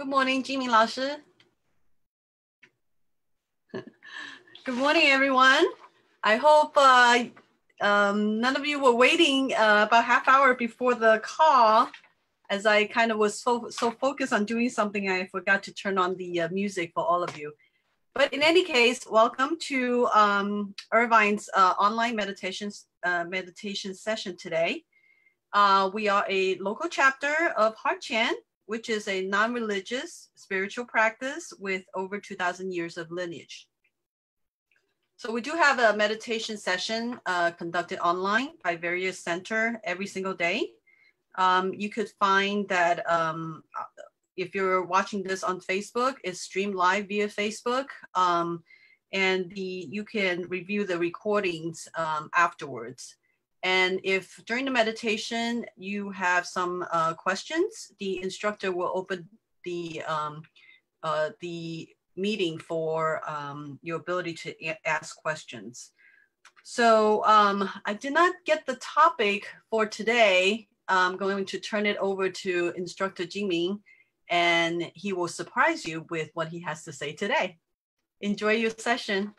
morning, Jimmy 老师. Good morning, everyone. I hope none of you were waiting about half hour before the call, as I kind of was so focused on doing something, I forgot to turn on the music for all of you. But in any case, welcome to Irvine's online meditation session today. We are a local chapter of Heart Chan, which is a non-religious spiritual practice with over 2,000 years of lineage. So we do have a meditation session conducted online by various centers every single day. You could find that if you're watching this on Facebook, it's streamed live via Facebook. And you can review the recordings afterwards. And if during the meditation you have some questions, the instructor will open the meeting for your ability to ask questions. So I did not get the topic for today. I'm going to turn it over to Instructor Jingming, and he will surprise you with what he has to say today. Enjoy your session.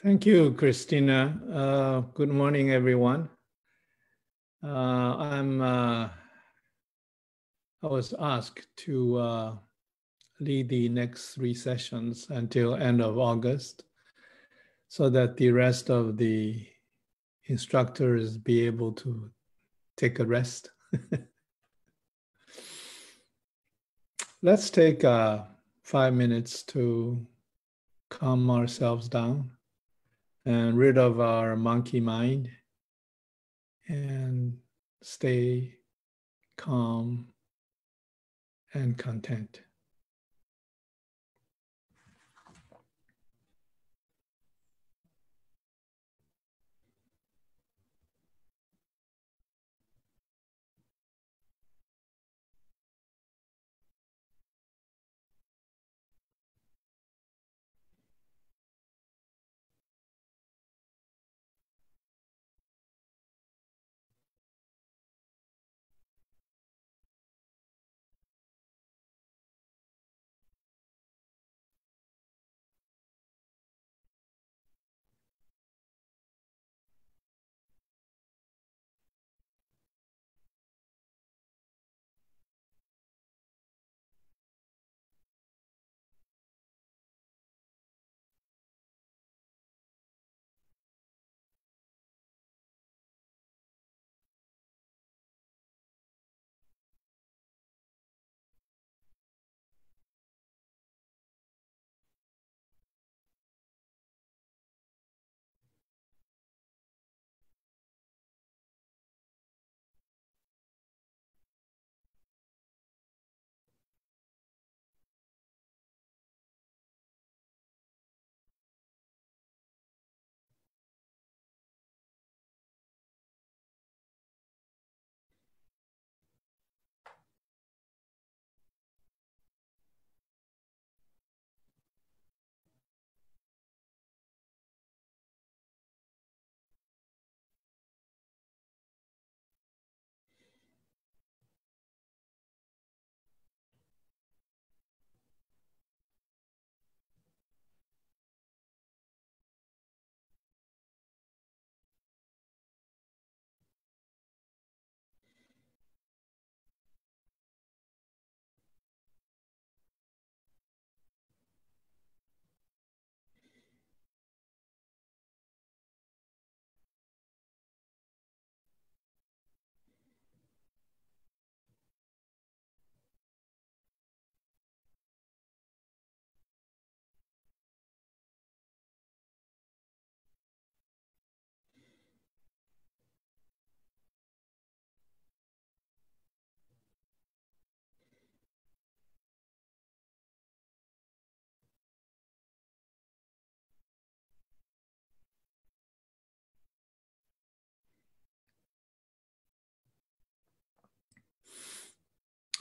Thank you, Christina. Good morning, everyone. I was asked to lead the next 3 sessions until end of August, so that the rest of the instructors be able to take a rest. Let's take 5 minutes to calm ourselves down and rid of our monkey mind and stay calm and content.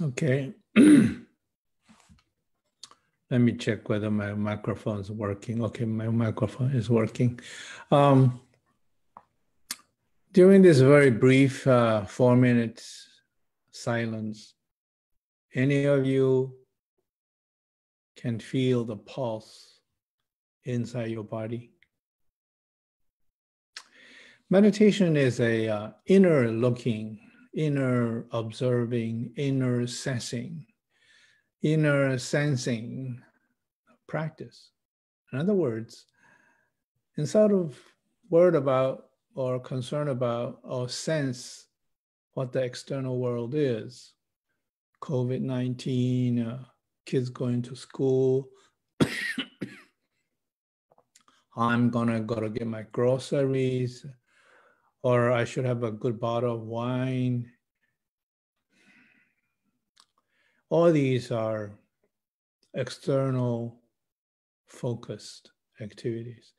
Okay. Let me check whether my microphone is working. Okay, my microphone is working. During this very brief 4 minute silence, any of you can feel the pulse inside your body? Meditation is a inner looking, inner observing, inner sensing practice. In other words, instead of worried about or concerned about or sense what the external world is, COVID-19, kids going to school, I'm gonna go to get my groceries, or I should have a good bottle of wine. All these are external focused activities.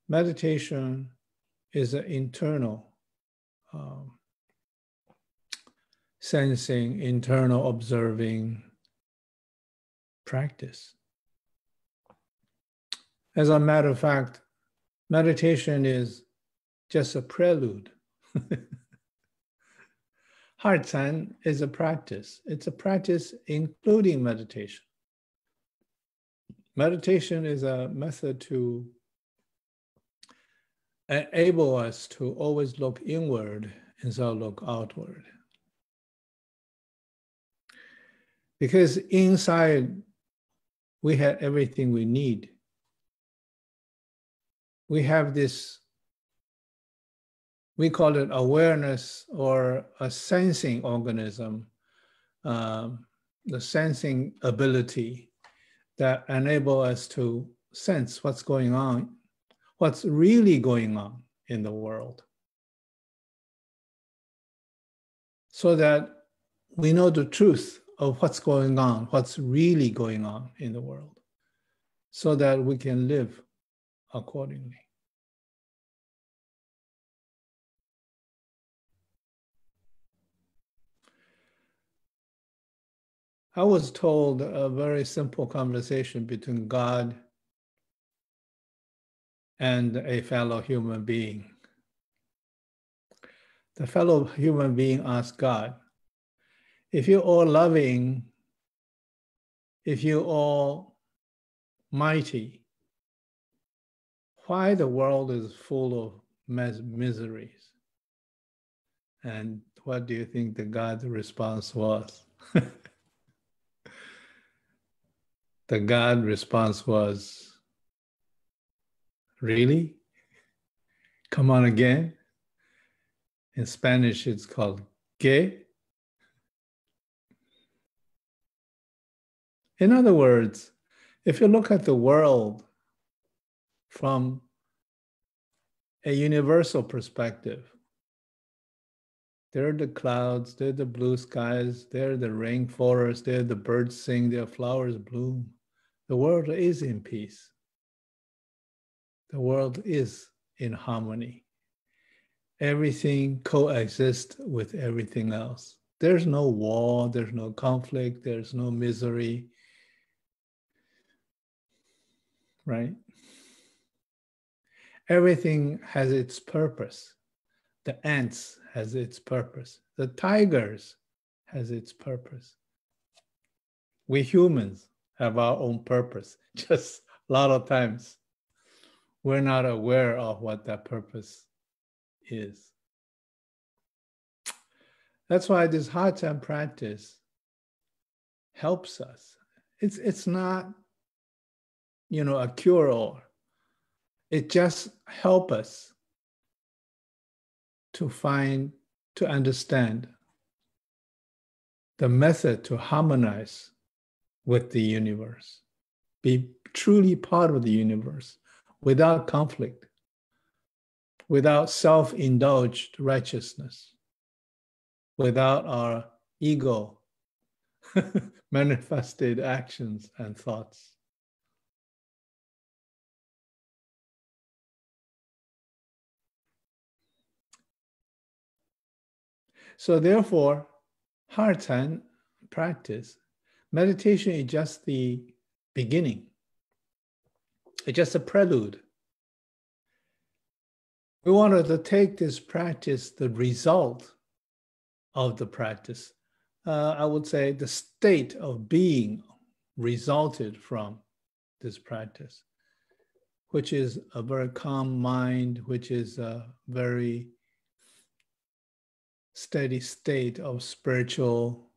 Meditation is an internal sensing, internal observing practice. As a matter of fact, meditation is just a prelude. Hartan is a practice. It's a practice including meditation. Meditation is a method to enable us to always look inward instead of look outward. Because inside, we have everything we need. We have this, we call it awareness or a sensing organism, the sensing ability that enable us to sense what's going on, what's really going on in the world, so that we know the truth of what's going on, what's really going on in the world, so that we can live accordingly. I was told a very simple conversation between God and a fellow human being. The fellow human being asked God, if you're all loving, if you're all mighty, why the world is full of miseries? And what do you think the God's response was? The God response was, really? Come on again? In Spanish, it's called ¿qué? In other words, if you look at the world from a universal perspective, there are the clouds, there are the blue skies, there are the rainforests, there are the birds sing, there are flowers bloom. The world is in peace. The world is in harmony. Everything coexists with everything else. There's no war, there's no conflict, there's no misery, right? Everything has its purpose. The ants has its purpose. The tigers has its purpose. We humans have our own purpose. Just a lot of times we're not aware of what that purpose is. That's why this Hartan practice helps us. It's not, a cure-all. It just helps us to understand the method to harmonize with the universe, be truly part of the universe without conflict, without self-indulged righteousness, without our ego manifested actions and thoughts. So therefore, Hartan practice, meditation is just the beginning. It's just a prelude. We wanted to take this practice, the result of the practice, I would say the state of being resulted from this practice, which is a very calm mind, which is a very steady state of spiritual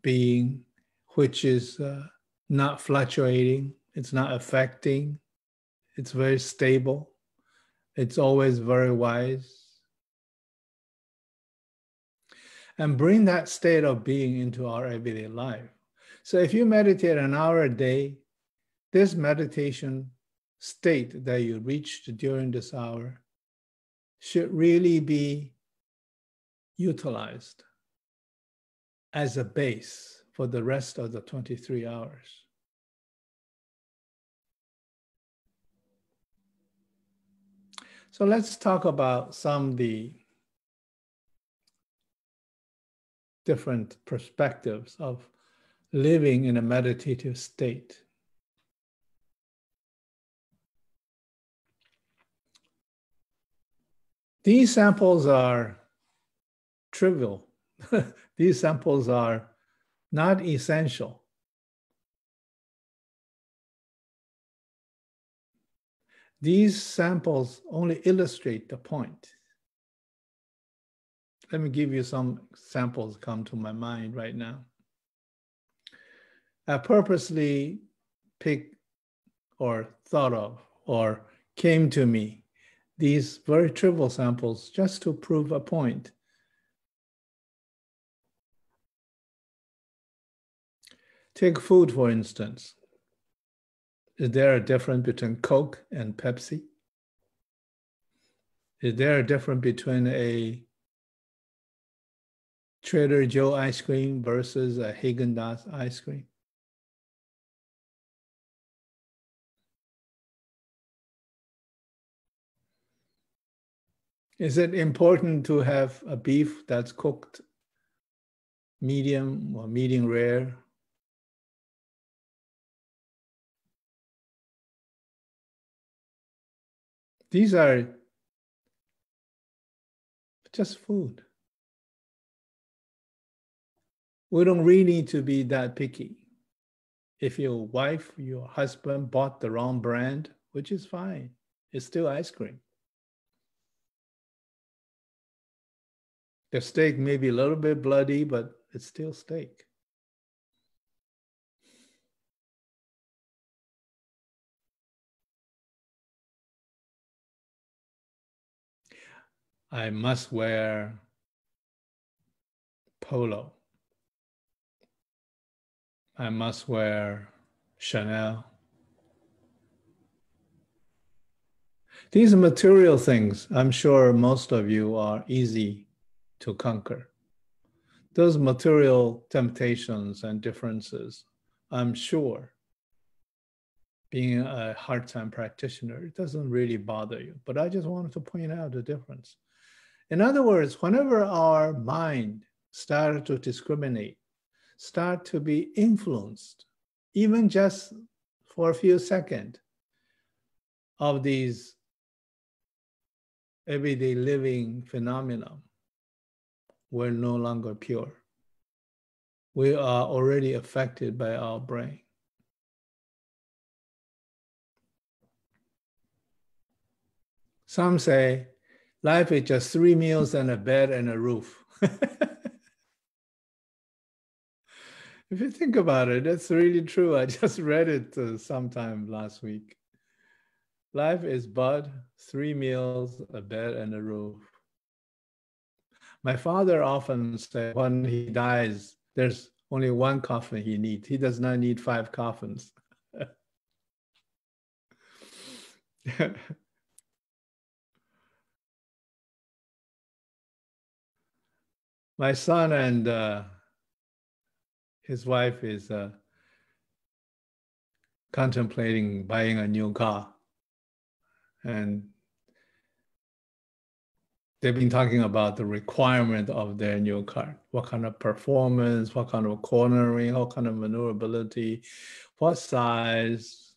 being, which is not fluctuating, it's not affecting, it's very stable, it's always very wise. And bring that state of being into our everyday life. So if you meditate an hour a day, this meditation state that you reached during this hour should really be utilized as a base for the rest of the 23 hours. So let's talk about some of the different perspectives of living in a meditative state. These samples are trivial. These samples are not essential. These samples only illustrate the point. Let me give you some samples come to my mind right now. I purposely picked or thought of or came to me these very trivial samples just to prove a point. Take food, for instance. Is there a difference between Coke and Pepsi? Is there a difference between a Trader Joe ice cream versus a Haagen-Dazs ice cream? Is it important to have a beef that's cooked medium or medium rare? These are just food. We don't really need to be that picky. If your wife, your husband bought the wrong brand, which is fine, it's still ice cream. The steak may be a little bit bloody, but it's still steak. I must wear Polo. I must wear Chanel. These are material things. I'm sure most of you are easy to conquer. Those material temptations and differences, I'm sure, being a hard time practitioner, it doesn't really bother you. But I just wanted to point out the difference. In other words, whenever our mind started to discriminate, start to be influenced, even just for a few seconds, of these everyday living phenomena, we're no longer pure. We are already affected by our brain. Some say life is just 3 meals and a bed and a roof. If you think about it, that's really true. I just read it sometime last week. Life is but 3 meals, a bed, and a roof. My father often said when he dies, there's only one coffin he needs. He does not need 5 coffins. My son and his wife is contemplating buying a new car. And they've been talking about the requirement of their new car. What kind of performance, what kind of cornering, what kind of maneuverability, what size.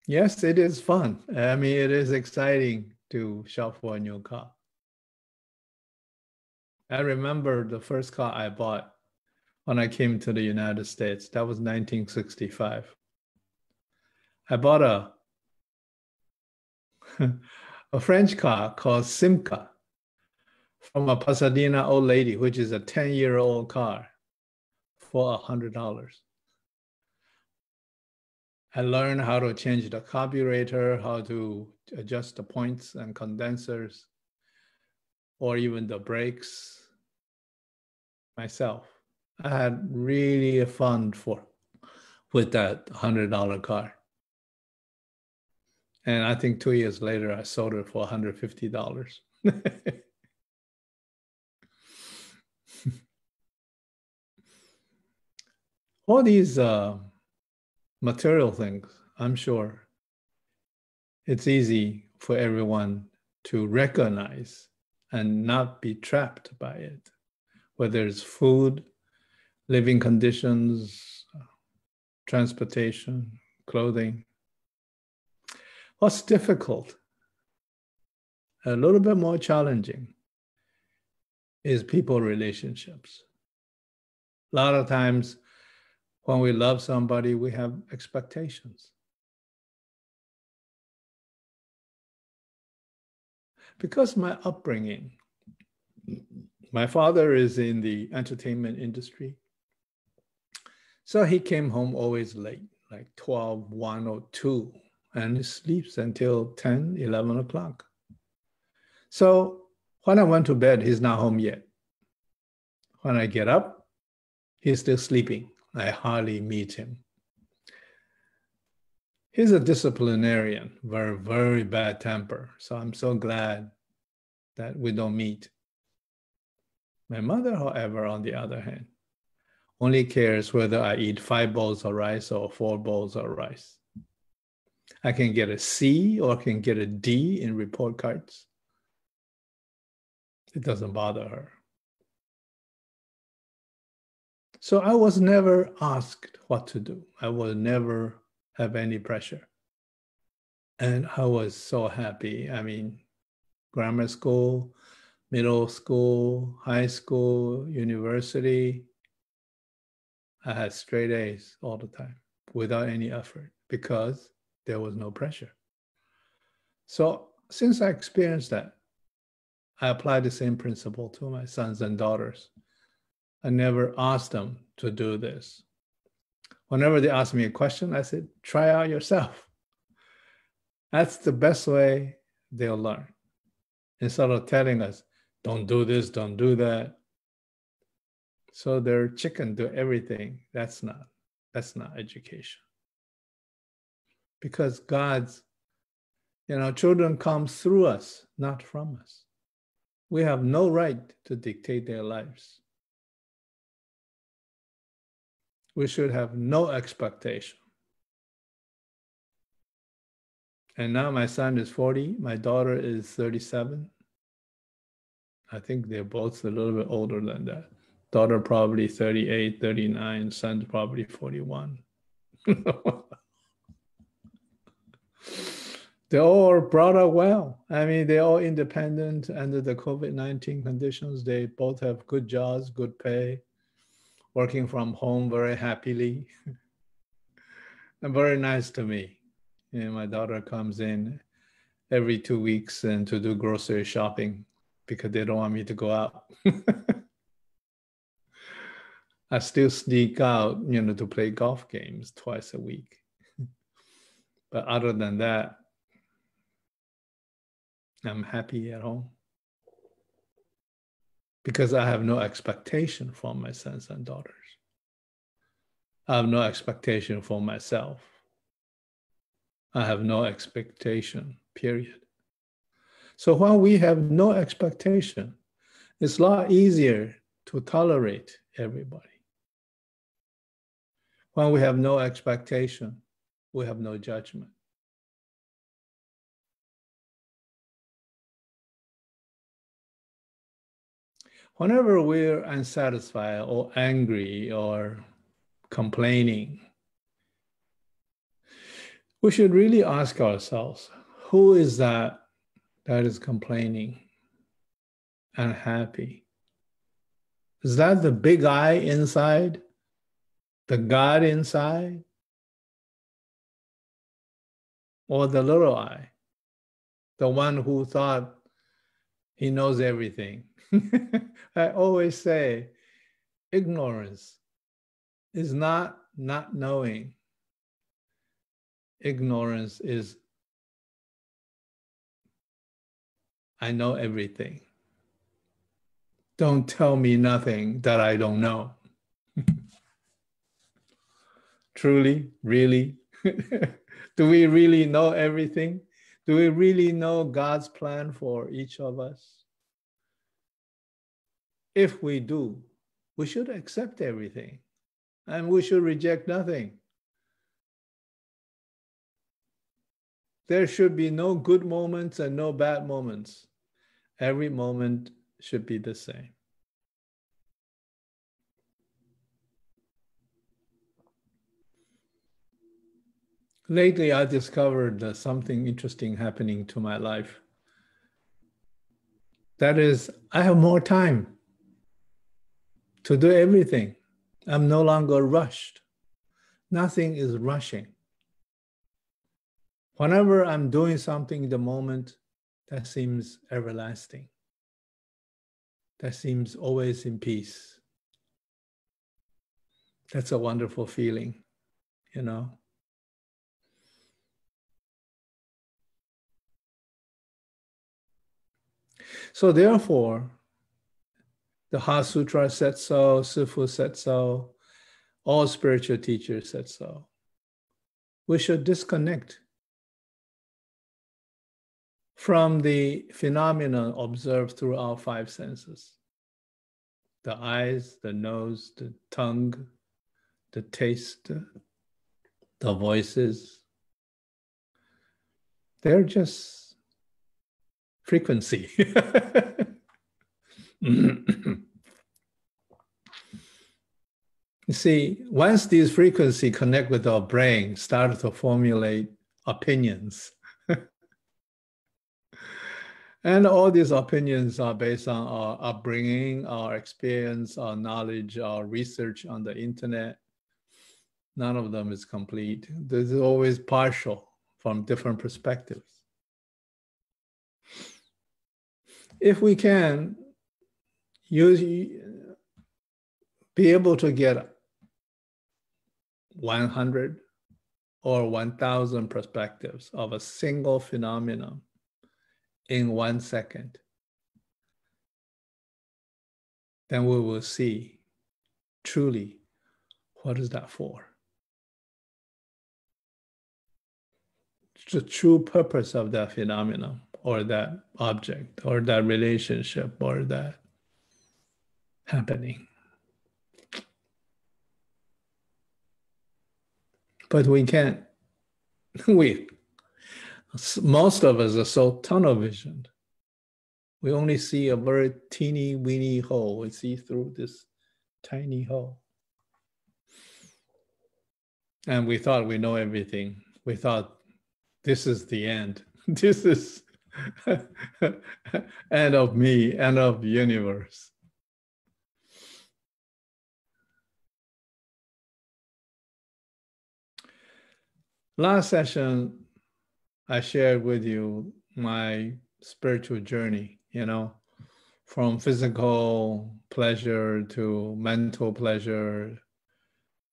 Yes, it is fun. I mean, it is exciting to shop for a new car. I remember the first car I bought when I came to the United States. That was 1965. I bought a French car called Simca from a Pasadena old lady, which is a 10-year-old car, for $100. I learned how to change the carburetor, how to adjust the points and condensers, or even the brakes myself. I had really fun with that $100 car. And I think 2 years later, I sold it for $150. All these material things, I'm sure it's easy for everyone to recognize and not be trapped by it, whether it's food, living conditions, transportation, clothing. What's difficult, a little bit more challenging, is people relationships. A lot of times when we love somebody, we have expectations. Because my upbringing, my father is in the entertainment industry. So he came home always late, like 12, 1 or 2, and he sleeps until 10, 11 o'clock. So when I went to bed, he's not home yet. When I get up, he's still sleeping. I hardly meet him. He's a disciplinarian, very, very bad temper. So I'm so glad that we don't meet. My mother, however, on the other hand, only cares whether I eat 5 bowls of rice or 4 bowls of rice. I can get a C or I can get a D in report cards. It doesn't bother her. So I was never asked what to do. I would never have any pressure. And I was so happy. I mean, grammar school, middle school, high school, university, I had straight A's all the time without any effort because there was no pressure. So since I experienced that, I applied the same principle to my sons and daughters. I never asked them to do this. Whenever they asked me a question, I said, try out yourself. That's the best way they'll learn. Instead of telling us, don't do this, don't do that. So they're chicken to everything. That's not education. Because God's, children come through us, not from us. We have no right to dictate their lives. We should have no expectation. And now my son is 40, my daughter is 37. I think they're both a little bit older than that. Daughter probably 38, 39, son probably 41. They're all brought up well. I mean, they're all independent under the COVID-19 conditions. They both have good jobs, good pay, working from home very happily. And very nice to me. My daughter comes in every 2 weeks and to do grocery shopping because they don't want me to go out. I still sneak out, to play golf games twice a week. But other than that, I'm happy at home because I have no expectation from my sons and daughters. I have no expectation for myself. I have no expectation, period. So when we have no expectation, it's a lot easier to tolerate everybody. When we have no expectation, we have no judgment. Whenever we're unsatisfied or angry or complaining, We should really ask ourselves, who is that is complaining and happy? Is that the big I inside? The God inside? Or the little I? The one who thought he knows everything? I always say, ignorance is not knowing. Ignorance is, I know everything. Don't tell me nothing that I don't know. Truly, really? Do we really know everything? Do we really know God's plan for each of us? If we do, we should accept everything and we should reject nothing. There should be no good moments and no bad moments. Every moment should be the same. Lately, I discovered something interesting happening to my life. That is, I have more time to do everything. I'm no longer rushed. Nothing is rushing. Whenever I'm doing something in the moment, that seems everlasting. That seems always in peace. That's a wonderful feeling, you know. So therefore, the Heart Sutra said so, Sifu said so, all spiritual teachers said so. We should disconnect from the phenomena observed through our five senses. The eyes, the nose, the tongue, the taste, the voices. They're just frequency. You see, once these frequencies connect with our brain, start to formulate opinions. And all these opinions are based on our upbringing, our experience, our knowledge, our research on the internet. None of them is complete. This is always partial from different perspectives. If we can be able to get 100 or 1,000 perspectives of a single phenomenon in 1 second, then we will see truly what is that for. The true purpose of that phenomenon or that object or that relationship or that happening. But we can't. Most of us are so tunnel visioned. We only see a very teeny weeny hole. We see through this tiny hole. And we thought we know everything. We thought this is the end. This is end of me, end of the universe. Last session, I shared with you my spiritual journey, from physical pleasure to mental pleasure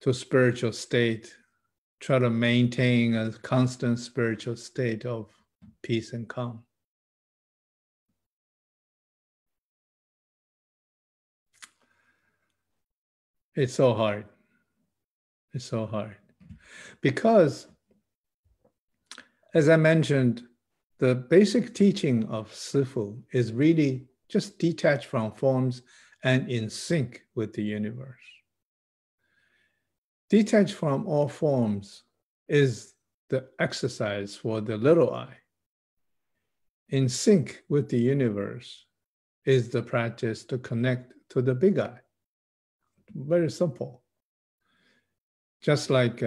to spiritual state, try to maintain a constant spiritual state of peace and calm. It's so hard. It's so hard. Because, as I mentioned, the basic teaching of Sifu is really just detached from forms and in sync with the universe. Detached from all forms is the exercise for the little I. In sync with the universe is the practice to connect to the big I. Very simple. Just like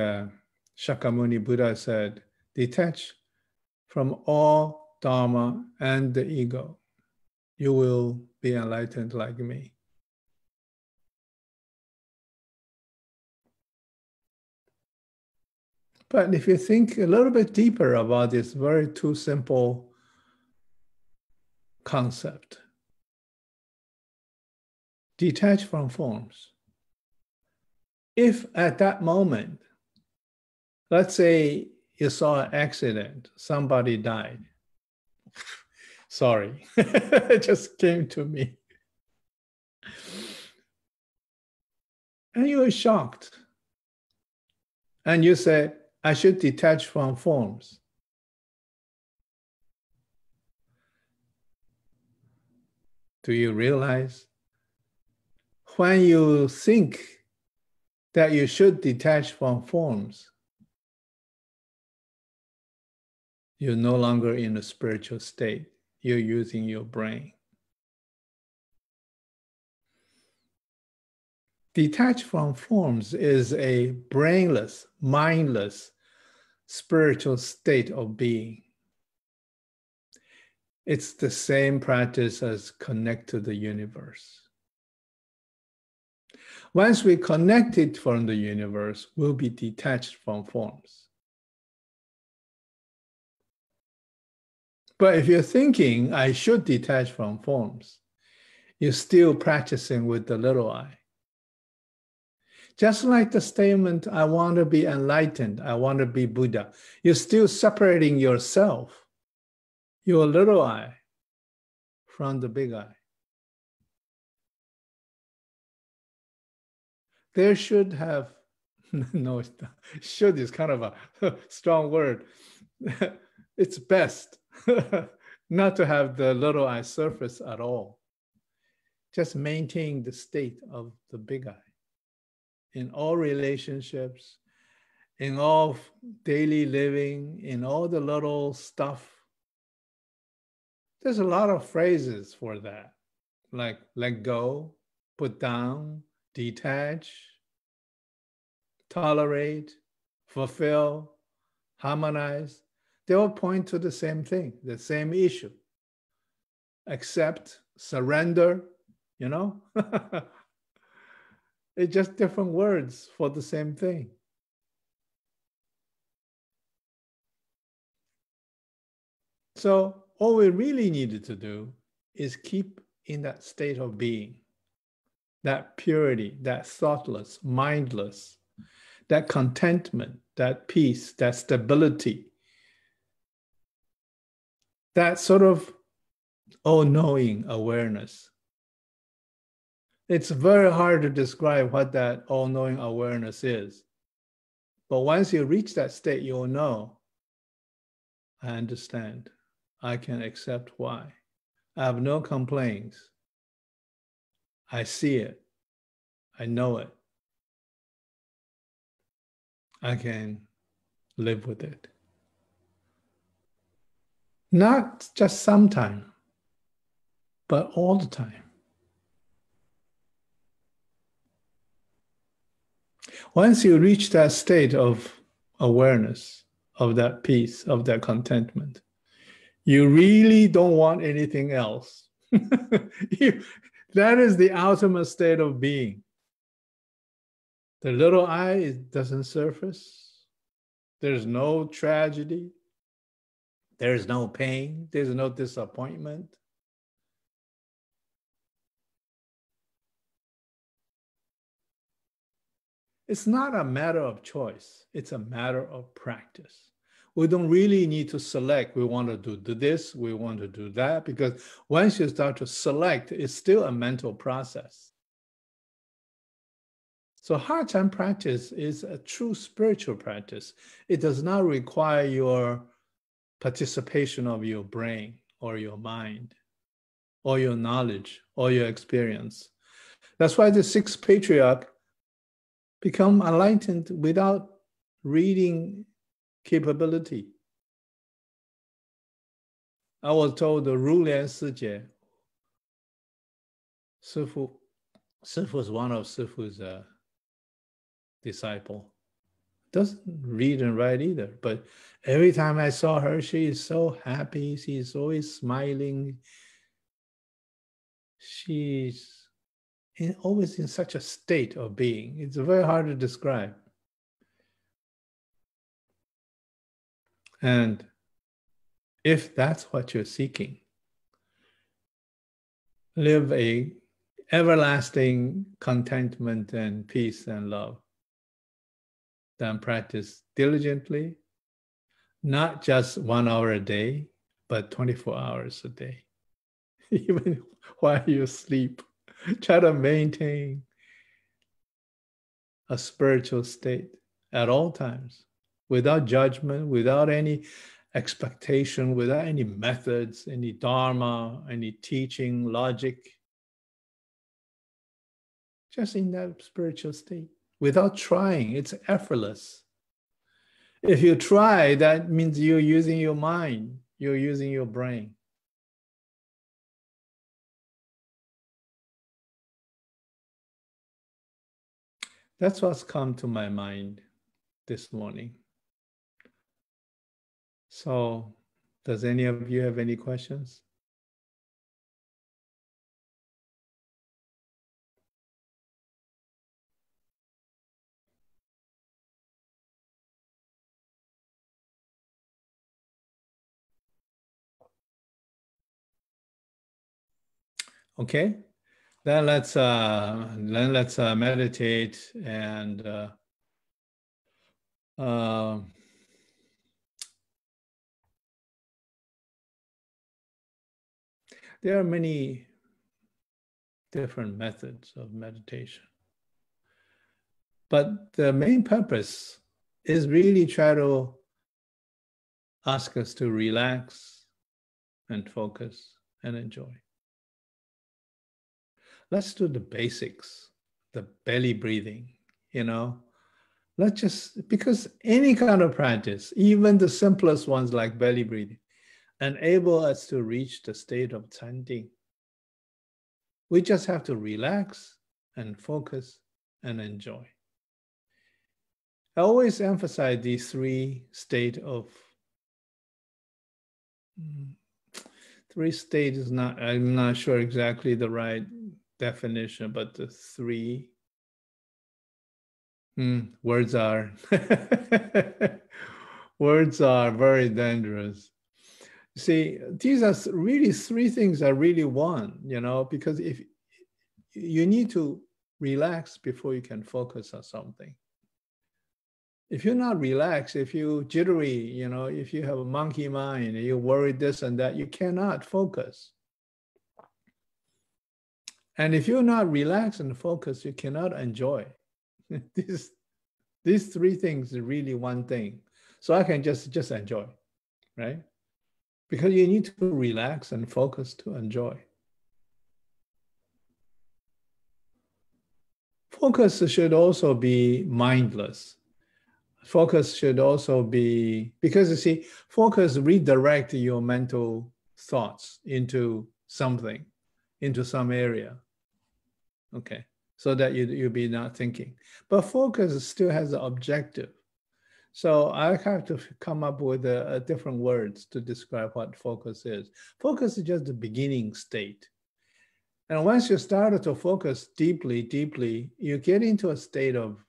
Shakyamuni Buddha said, detach from all dharma and the ego, you will be enlightened like me. But if you think a little bit deeper about this very too simple concept, detach from forms. If at that moment, let's say you saw an accident, somebody died. Sorry, it just came to me. And you were shocked. And you say, I should detach from forms. Do you realize when you think that you should detach from forms, you're no longer in a spiritual state. You're using your brain. Detached from forms is a brainless, mindless, spiritual state of being. It's the same practice as connect to the universe. Once we connected from the universe, we'll be detached from forms. But if you're thinking, I should detach from forms, you're still practicing with the little I. Just like the statement, I want to be enlightened, I want to be Buddha, you're still separating yourself, your little I, from the big I. There should have, no, should is kind of a strong word. It's best not to have the little I surface at all. Just maintain the state of the big I in all relationships, in all daily living, in all the little stuff. There's a lot of phrases for that, like let go, put down, detach, tolerate, fulfill, harmonize. They all point to the same thing, the same issue. Accept, surrender, you know? It's just different words for the same thing. So all we really needed to do is keep in that state of being, that purity, that thoughtless, mindless, that contentment, that peace, that stability, that sort of all-knowing awareness. It's very hard to describe what that all-knowing awareness is. But once you reach that state, you'll know, I understand. I can accept why. I have no complaints. I see it. I know it. I can live with it. Not just sometime, but all the time. Once you reach that state of awareness, of that peace, of that contentment, you really don't want anything else. That is the ultimate state of being. The little I doesn't surface. There's no tragedy. There's no pain. There's no disappointment. It's not a matter of choice. It's a matter of practice. We don't really need to select. We want to do this. We want to do that. Because once you start to select, it's still a mental process. So heart time practice is a true spiritual practice. It does not require your participation of your brain or your mind or your knowledge or your experience. That's why the sixth patriarch become enlightened without reading capability. I was told the Rulian Sijie, Sifu is one of Sifu's disciple. doesn't read and write either. But every time I saw her, she is so happy. She's always smiling. She's always in such a state of being. It's very hard to describe. And if that's what you're seeking, live a everlasting contentment and peace and love. Then practice diligently, not just 1 hour a day, but 24 hours a day. Even while you sleep, try to maintain a spiritual state at all times, without judgment, without any expectation, without any methods, any dharma, any teaching, logic. Just in that spiritual state, without trying. It's effortless. If you try, that means you're using your mind, you're using your brain. That's what's come to my mind this morning. So, does any of you have any questions? Okay, then let's meditate and there are many different methods of meditation. But the main purpose is really try to ask us to relax and focus and enjoy. Let's do the basics, the belly breathing, Let's just, because any kind of practice, even the simplest ones like belly breathing, enable us to reach the state of Canding. We just have to relax and focus and enjoy. I always emphasize these three states is not, I'm not sure exactly the right definition, but the three words are words are very dangerous. See, these are really three things are really one, because if you need to relax before you can focus on something. If you're not relaxed, if you jittery, if you have a monkey mind, you worry this and that, you cannot focus. And if you're not relaxed and focused, you cannot enjoy. These three things are really one thing. So I can just enjoy, right? Because you need to relax and focus to enjoy. Focus should also be mindless. Focus should also be, because you see, focus redirect your mental thoughts into something, into some area. Okay, so that you'll be not thinking. But focus still has an objective. So I have to come up with a different words to describe what focus is. Focus is just the beginning state. And once you start to focus deeply, you get into a state of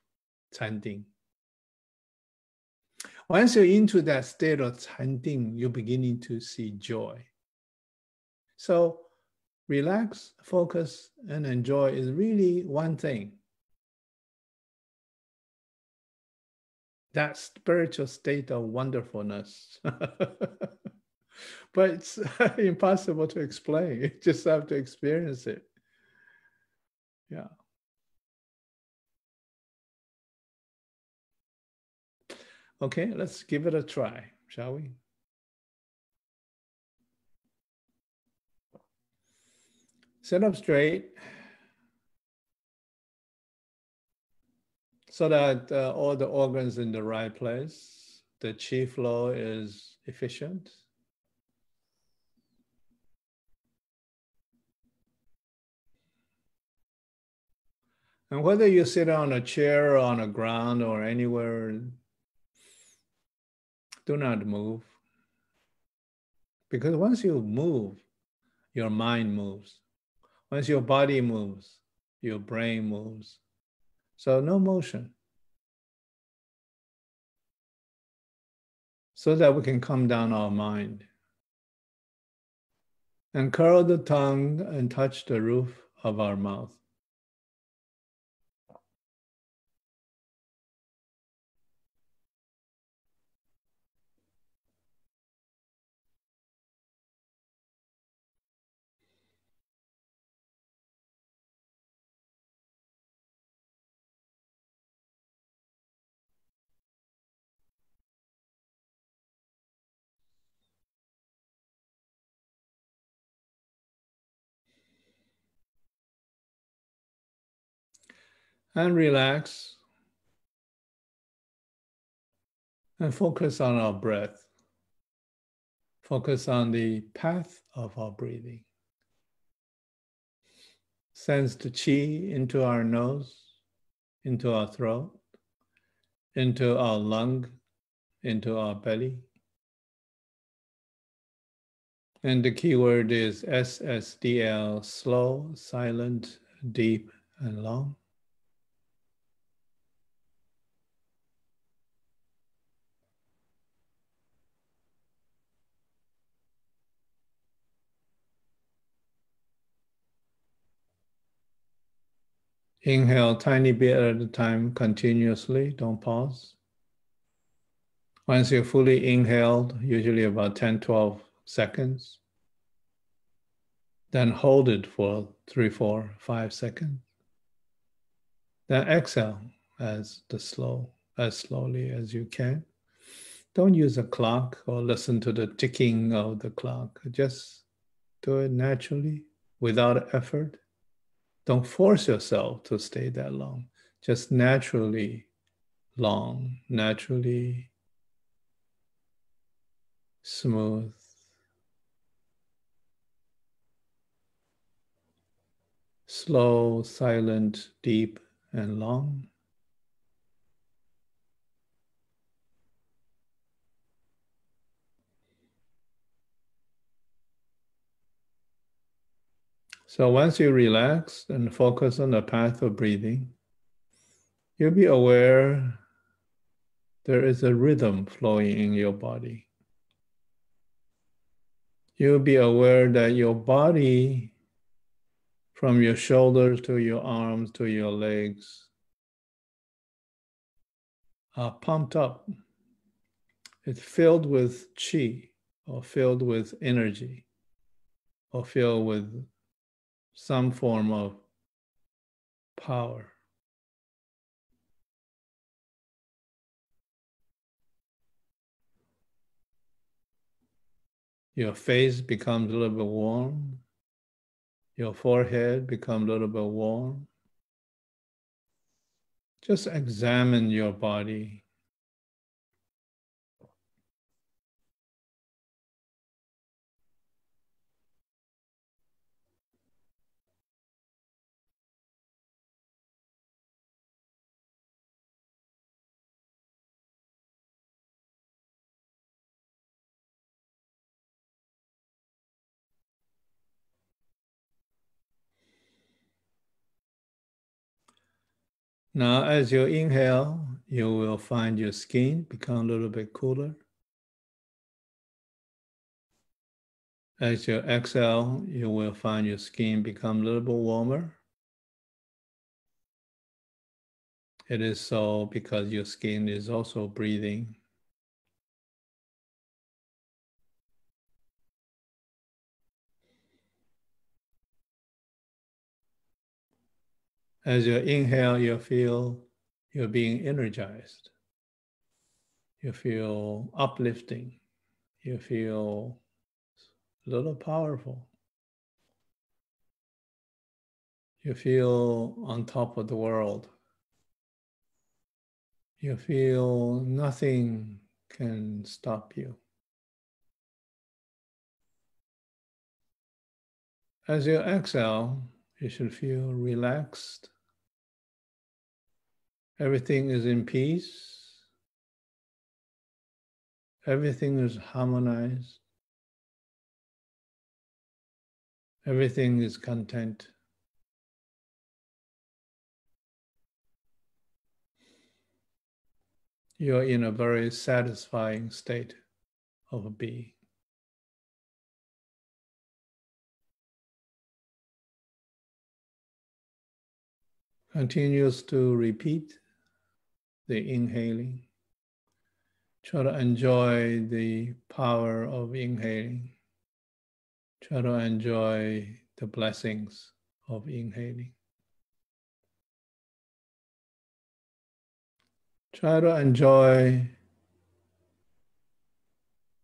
Canding. Once you're into that state of Canding, you're beginning to see joy. So relax, focus, and enjoy is really one thing. That spiritual state of wonderfulness. But it's impossible to explain. You just have to experience it. Yeah. Okay, let's give it a try, shall we? Sit up straight so that all the organs in the right place. The chi flow is efficient. And whether you sit on a chair or on a ground or anywhere, Do not move. Because once you move, your mind moves. Once your body moves, your brain moves. So no motion. So that we can calm down our mind. And curl the tongue and touch the roof of our mouth. And relax and focus on our breath. Focus on the path of our breathing. Sense the qi into our nose, into our throat, into our lung, into our belly. And the key word is SSDL, slow, silent, deep, and long. Inhale tiny bit at a time continuously, don't pause. Once you're fully inhaled, usually about 10, 12 seconds, then hold it for 3, 4, 5 seconds. Then exhale as slowly as you can. Don't use a clock or listen to the ticking of the clock. Just do it naturally, without effort. Don't force yourself to stay that long. Just naturally long, naturally smooth. Slow, silent, deep, and long. So once you relax and focus on the path of breathing, you'll be aware there is a rhythm flowing in your body. You'll be aware that your body, from your shoulders to your arms to your legs, are pumped up. It's filled with qi, or filled with energy, or filled with some form of power. Your face becomes a little bit warm. Your forehead becomes a little bit warm. Just examine your body. Now, as you inhale, you will find your skin become a little bit cooler. As you exhale, you will find your skin become a little bit warmer. It is so because your skin is also breathing. As you inhale, you feel you're being energized. You feel uplifting. You feel a little powerful. You feel on top of the world. You feel nothing can stop you. As you exhale, you should feel relaxed. Everything is in peace. Everything is harmonized. Everything is content. You're in a very satisfying state of being. Continues to repeat the inhaling. Try to enjoy the power of inhaling. Try to enjoy the blessings of inhaling. Try to enjoy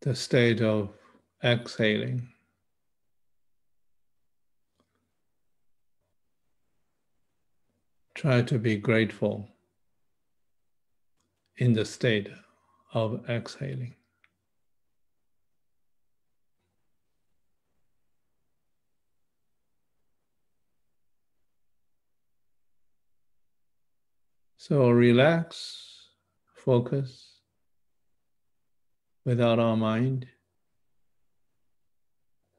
the state of exhaling. Try to be grateful in the state of exhaling. So relax, focus without our mind,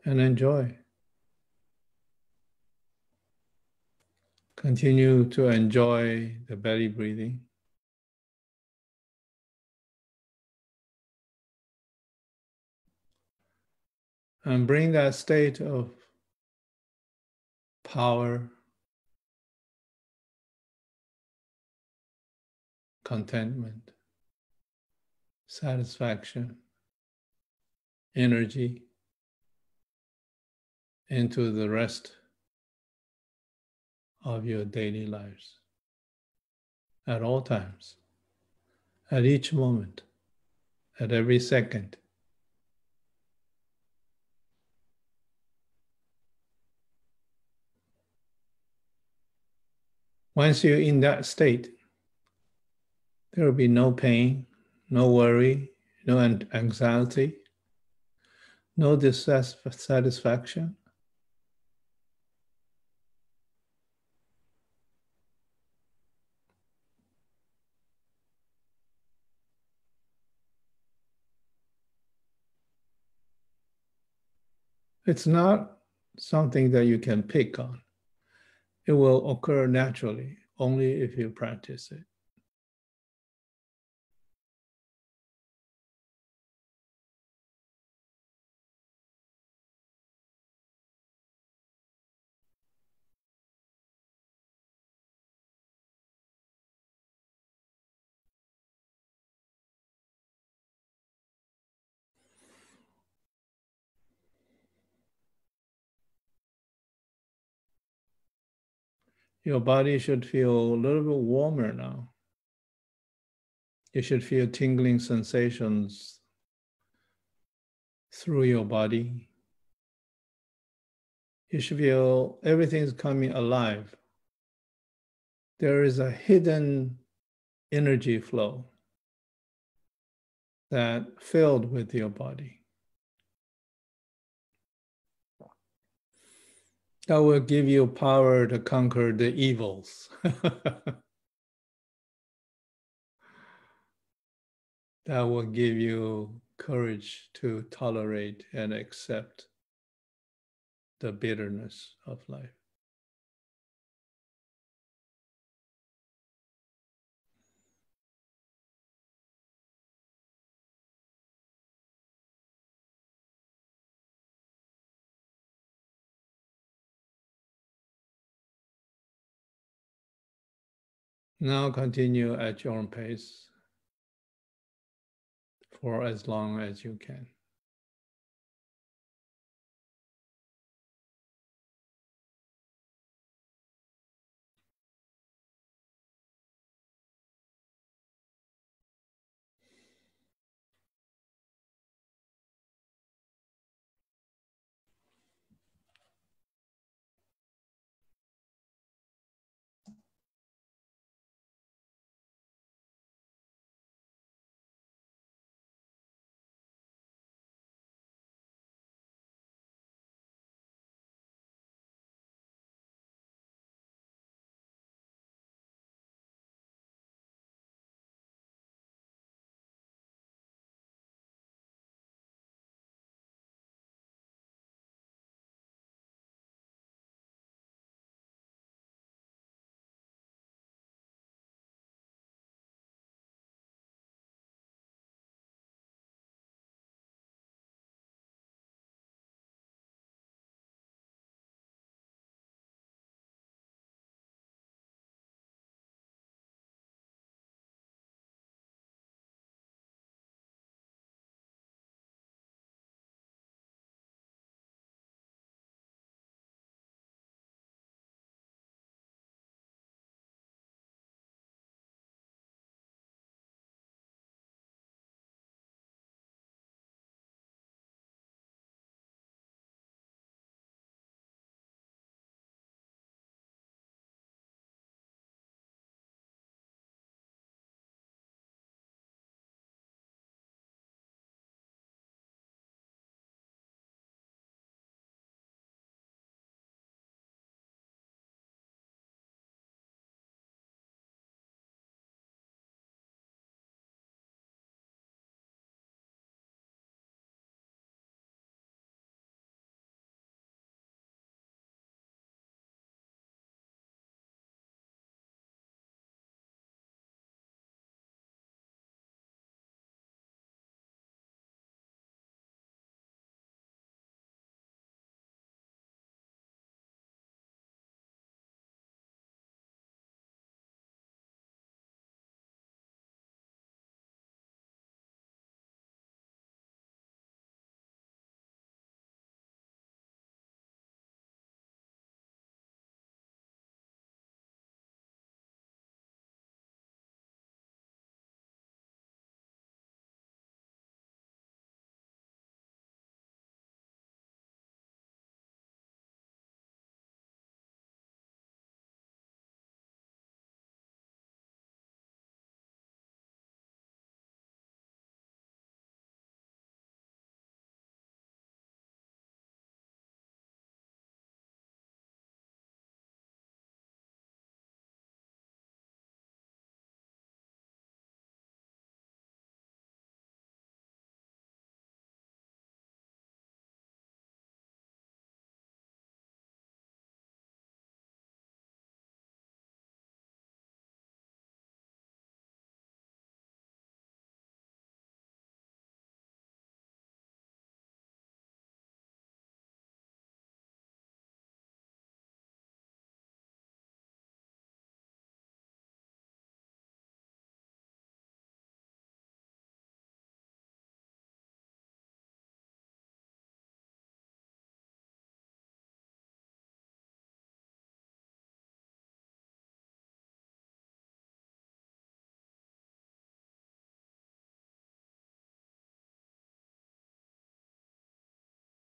and enjoy. Continue to enjoy the belly breathing. And bring that state of power, contentment, satisfaction, energy into the rest of your daily lives at all times, at each moment, at every second. Once you're in that state, there will be no pain, no worry, no anxiety, no dissatisfaction. It's not something that you can pick on. It will occur naturally only if you practice it. Your body should feel a little bit warmer now. You should feel tingling sensations through your body. You should feel everything's coming alive. There is a hidden energy flow that filled with your body. That will give you power to conquer the evils. That will give you courage to tolerate and accept the bitterness of life. Now continue at your own pace for as long as you can.